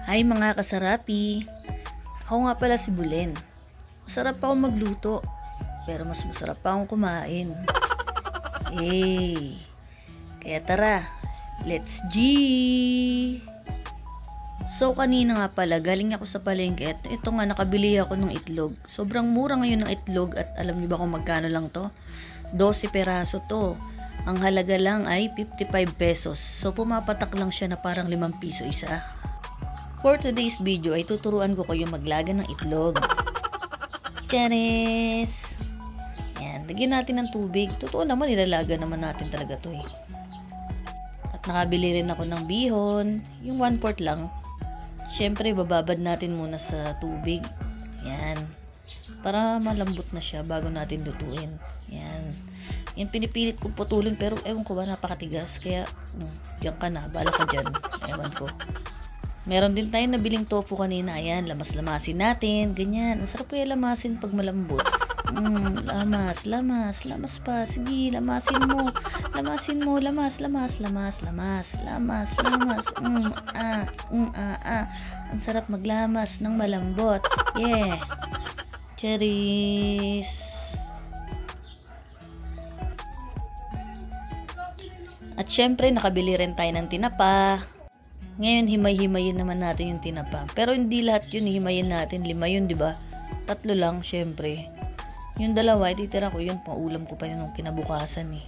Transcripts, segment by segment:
Hi mga kasarapi! Ako nga pala si Bulen. Masarap ako magluto, pero mas masarap pa akong kumain. Hey! Kaya tara, let's G! So kanina nga pala, galing ako sa palengke at ito nga nakabili ako ng itlog. Sobrang mura ngayon ng itlog at alam niyo ba kung magkano lang to? 12 peraso to. Ang halaga lang ay 55 pesos. So pumapatak lang siya na parang 5 piso isa. For today's video ay tuturuan ko kayo maglaga ng itlog. Charis! Yan, lagyan natin ng tubig. Totoo naman, nilalaga naman natin talaga to eh. At nakabili rin ako ng bihon, yung 1/4 lang. Siyempre, bababad natin muna sa tubig. Yan. Para malambot na siya bago natin lutuin. Yan. Yan pinipilit kong putulin pero ewan ko ba napakatigas. Kaya, diyan ka na. Bala ka dyan. Ewan ko. Meron din tayong nabiling tofu kanina. Ayan, lamas-lamasin natin. Ganyan. Ang sarap kaya lamasin pag malambot. Lamas pa. Sige, lamasin mo. Lamas. Ang sarap maglamas ng malambot. Yeah. Charis. At syempre, nakabili rin tayo ng tinapa. Ngayon, himay-himayin naman natin yung tinapa. Pero hindi lahat yun, himayin natin. 5 yun, di ba? 3 lang, syempre. Yung 2, ititira ko yun. Paulam ko pa yun nung kinabukasan eh.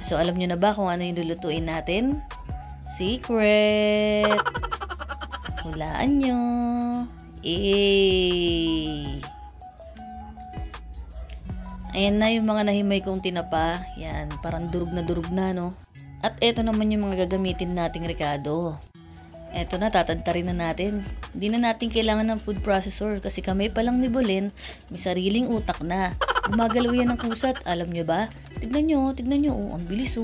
So, alam nyo na ba kung ano yung lulutuin natin? Secret! Hulaan nyo! Ayan na yung mga nahimay kong tinapa. Yan, parang durug na, no? At eto naman yung mga gagamitin nating rekado. Eto na, tatantarin na natin. Hindi na natin kailangan ng food processor kasi kami palang ni Bulen, may sariling utak na. Gumagalaw yan ng kusat, alam nyo ba? Tignan nyo, ang bilis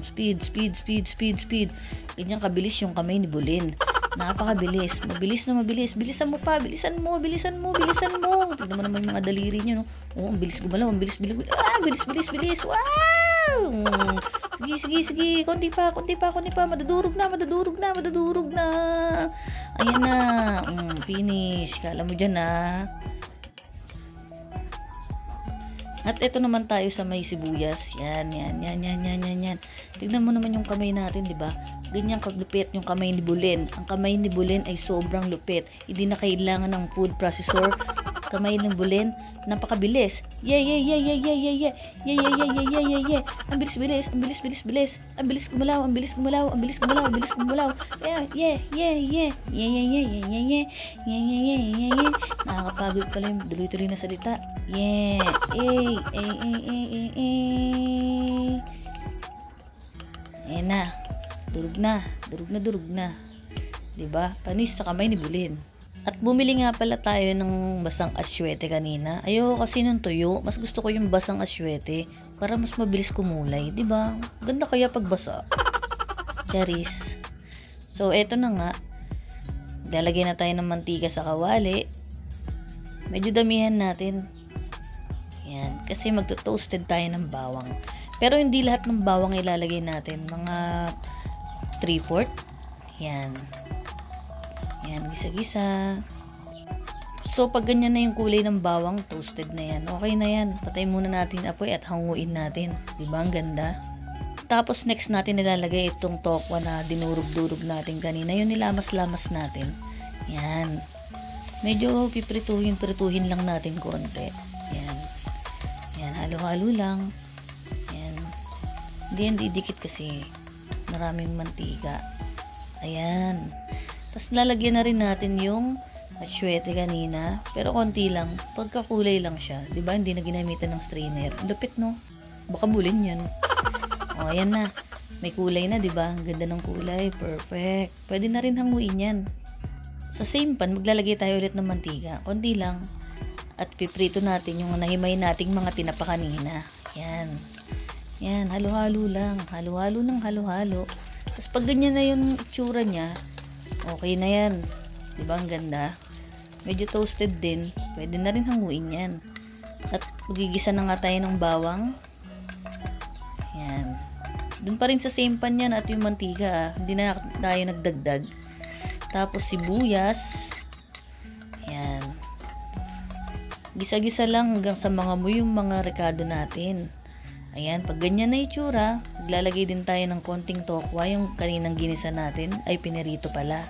speed. Ganyan kabilis yung kamay ni Bulen. Napakabilis, mabilis. Bilisan mo. Tignan mo naman yung mga daliri nyo, no? Ang bilis gumalaw, bilis. Wow! Sige. Konti pa. Madudurog na. Ayan na. Finish. Kala mo dyan, At ito naman tayo sa may sibuyas. Yan. Tignan mo naman yung kamay natin, di ba? Ganyan kaglupit yung kamay ni Bulen. Ang kamay ni Bulen ay sobrang lupit. Hindi na kailangan ng food processor. Kamay ng Bulen, napakabilis. Yeah. Ang bilis. Ang bilis gumalaw. Yeah. Nakakapagod pala yung tuloy-tuloy na salita. Yeah. Ayan na. Durug na. Diba? Panis sa kamay ni Bulen. At bumili nga pala tayo ng basang aswete kanina. Ayoko kasi ng tuyo. Mas gusto ko yung basang aswete para mas mabilis kumulay. Diba? Ganda kaya pag basa. Charis. So, eto na nga. Lalagyan na tayo ng mantika sa kawali. Medyo damihan natin. Yan. Kasi magto-toasted tayo ng bawang. Pero hindi lahat ng bawang ilalagay natin. Mga 3/4. Yan. Yan, gisa-gisa. So, pag ganyan na yung kulay ng bawang, toasted na yan. Okay na yan. Patay muna natin apoy at hanguin natin. Diba? Ang ganda. Tapos, next natin nilalagay itong tokwa na dinurog-durog natin kanina. Yung nilamas-lamas natin. Yan. Medyo piprituhin lang natin konti. Yan. Yan, halo-halo lang. Yan. Hindi didikit kasi maraming mantika. Ayan. Tapos lalagyan na rin natin yung atsuete kanina. Pero konti lang. Pagkakulay lang siya. Diba? Hindi na ginamitan ng strainer. Lupit, no? Baka Bulen yan. O, ayan na. May kulay na, diba? Ang ganda ng kulay. Perfect. Pwede na rin hanguin yan. Sa same pan, maglalagay tayo ulit ng mantika. Konti lang. At piprito natin yung nahimay nating mga tinapa kanina. Yan. Yan. Halo-halo lang. Halo-halo ng halo-halo. Tapos pag ganyan na yung itsura niya, okay na yan. Diba ang ganda? Medyo toasted din. Pwede na rin hanguin yan. At magigisa na nga tayo ng bawang. Yan. Doon pa rin sa same pan yan at yung mantika. Hindi na tayo nagdagdag. Tapos sibuyas. Yan. Gisa-gisa lang hanggang sa mga yung mga rekado natin. Ayan, pag ganyan na itsura, maglalagay din tayo ng konting tokwa. Yung kaninang ginisa natin ay pinirito pala.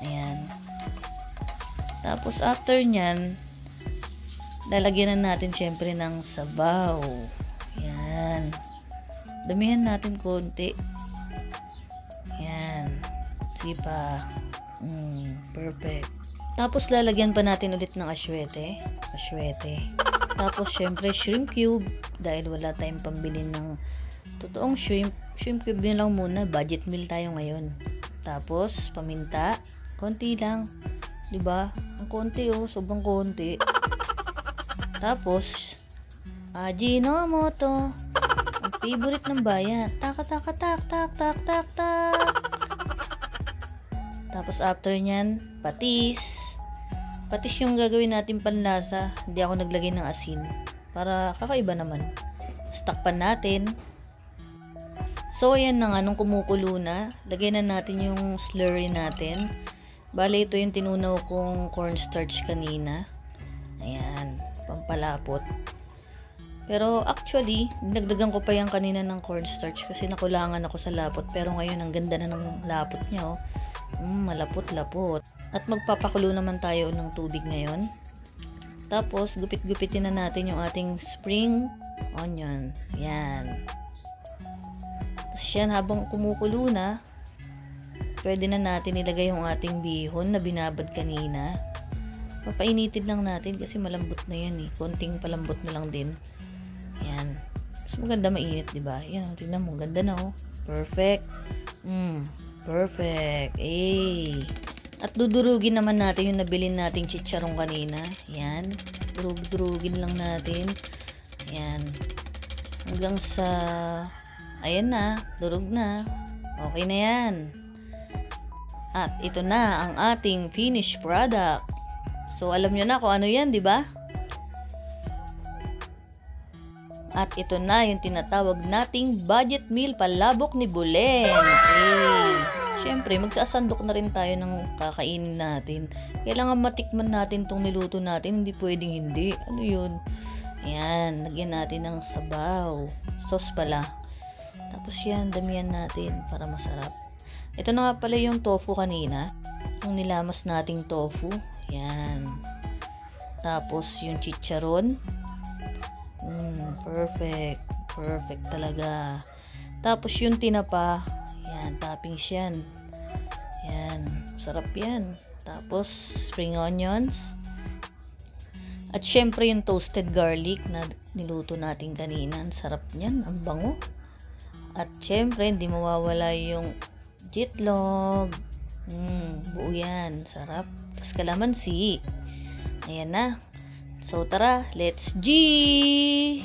Ayan. Tapos after nyan, lalagyan na natin syempre ng sabaw. Ayan. Damihan natin konti. Ayan. Sipa. Perfect. Tapos lalagyan pa natin ulit ng aswete. Tapos syempre shrimp cube. Dahil wala tayong pambili ng totoong shrimp. Shrimp cube din lang muna. Budget meal tayo ngayon. Tapos paminta. Konti lang. Diba? Ang konti sobrang konti. Tapos Ajinomoto. Ang favorite ng bayan. Tak. Tapos after nyan, patis. Patis yung gagawin natin panlasa. Hindi ako naglagay ng asin. Para kakaiba naman. Takpan natin. So, ayan na nga. Nung kumukulo na, lagyan na natin yung slurry natin. Bale, ito yung tinunaw kong cornstarch kanina. Ayan. Pampalapot. Pero actually, dinagdagan ko pa yan kanina ng cornstarch kasi nakulangan ako sa lapot. Pero ngayon, ang ganda na ng lapot niya. Malapot-lapot. At magpapakulo naman tayo ng tubig ngayon. Tapos, gupit-gupitin na natin yung ating spring onion. Yan. Tapos yan, habang kumukulo na, pwede na natin ilagay yung ating bihon na binabad kanina. Papainitin lang natin kasi malambot na yan Konting palambot na lang din. Yan. Mas maganda mainit, diba? Yan, tingnan mo. Ganda na Perfect. Perfect. At dudurugin naman natin yung nabilin nating chicharong kanina. Yan. Durugin lang natin. Yan. Hanggang sa ayan na. Durug na. Okay na yan. At ito na ang ating finished product. So alam nyo na kung ano yan, di ba? At ito na yung tinatawag nating budget meal palabok ni Bulen. Siyempre, magsasandok na rin tayo ng kakainin natin. Kailangan matikman natin tong niluto natin. Hindi pwedeng hindi. Ano yun? Ayan, lagyan natin ng sabaw. Sauce pala. Tapos yan, damihan natin para masarap. Ito na nga pala yung tofu kanina. Yung nilamas nating tofu. Yan. Tapos yung chicharon. Perfect. Perfect talaga. Tapos yung tinapa. Yan, toppings yan. Yan, sarap yan. Tapos, spring onions. At syempre yung toasted garlic na niluto natin kanina. Ang sarap niyan, ang bango. At syempre, hindi mawawala yung jitlog. Buo yan, sarap. Tapos kalamansi. Ayan na. So, tara, let's G!